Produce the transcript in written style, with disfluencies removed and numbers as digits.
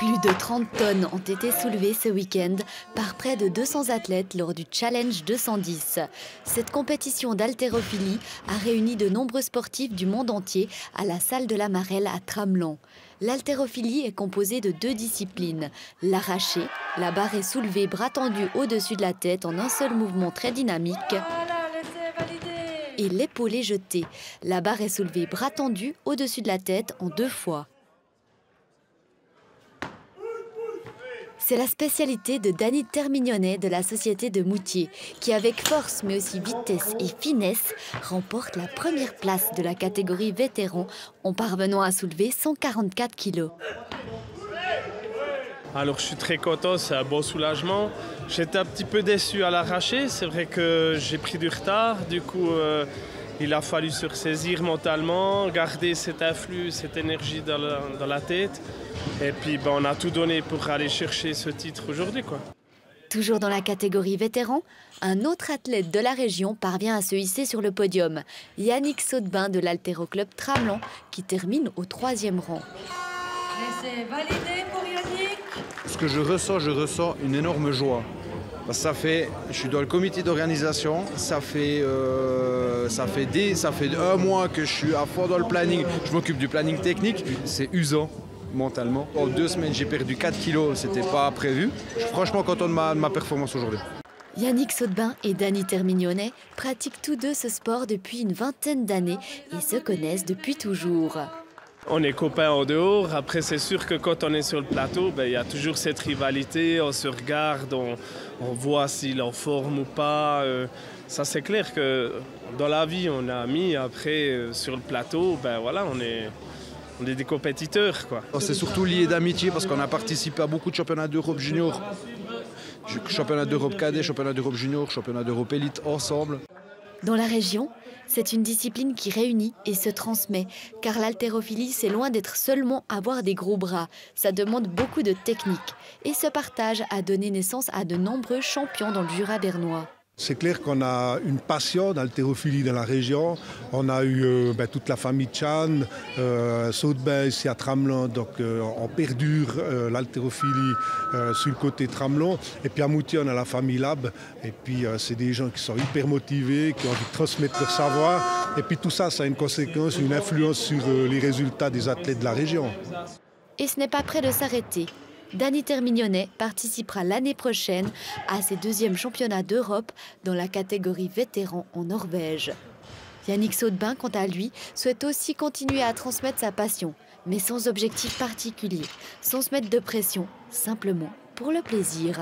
Plus de 30 tonnes ont été soulevées ce week-end par près de 200 athlètes lors du Challenge 210. Cette compétition d'haltérophilie a réuni de nombreux sportifs du monde entier à la salle de la Marelle à Tramelan. L'haltérophilie est composée de deux disciplines, l'arraché, la barre est soulevée bras tendus au-dessus de la tête en un seul mouvement très dynamique, et l'épaule est jetée. La barre est soulevée bras tendus au-dessus de la tête en 2 fois. C'est la spécialité de Dany Termignonnet de la société de Moutier, qui avec force mais aussi vitesse et finesse remporte la première place de la catégorie vétéran en parvenant à soulever 144 kg. Alors je suis très content, c'est un bon soulagement. J'étais un petit peu déçu à l'arraché, c'est vrai que j'ai pris du retard, du coup il a fallu se ressaisir mentalement, garder cet influx, cette énergie dans la tête. Et puis on a tout donné pour aller chercher ce titre aujourd'hui, quoi. Toujours dans la catégorie vétéran, un autre athlète de la région parvient à se hisser sur le podium. Yannick Saudebin de l'Haltéroclub Tramelan qui termine au 3e rang. Laissez valider pour Yannick. Ce que je ressens une énorme joie. Parce que je suis dans le comité d'organisation, ça fait 1 mois que je suis à fond dans le planning, je m'occupe du planning technique, c'est usant mentalement. En 2 semaines, j'ai perdu 4 kilos, c'était pas prévu. Je suis franchement content de ma performance aujourd'hui. Yannick Saudebin et Dany Termignonnet pratiquent tous deux ce sport depuis une vingtaine d'années et se connaissent depuis toujours. On est copains en dehors, après c'est sûr que quand on est sur le plateau, il y a toujours cette rivalité, on se regarde, on voit s'il est en forme ou pas. Ça c'est clair que dans la vie on est amis, après sur le plateau, voilà, on est des compétiteurs, quoi. C'est surtout lié d'amitié parce qu'on a participé à beaucoup de championnats d'Europe junior. Championnat d'Europe cadet, championnat d'Europe junior, championnat d'Europe élite ensemble. Dans la région, c'est une discipline qui réunit et se transmet, car l'haltérophilie, c'est loin d'être seulement avoir des gros bras. Ça demande beaucoup de technique. Et ce partage a donné naissance à de nombreux champions dans le Jura bernois. C'est clair qu'on a une passion d'haltérophilie dans la région. On a eu toute la famille Chan, Saudebin ici à Tramelan, donc on perdure l'haltérophilie sur le côté Tramelan. Et puis à Moutier, on a la famille Lab. Et puis c'est des gens qui sont hyper motivés, qui ont envie de transmettre leur savoir. Et puis tout ça, ça a une conséquence, une influence sur les résultats des athlètes de la région. Et ce n'est pas près de s'arrêter. Dany Termignonnet participera l'année prochaine à ses 2e championnats d'Europe dans la catégorie vétéran en Norvège. Yannick Saudebin, quant à lui, souhaite aussi continuer à transmettre sa passion, mais sans objectif particulier, sans se mettre de pression, simplement pour le plaisir.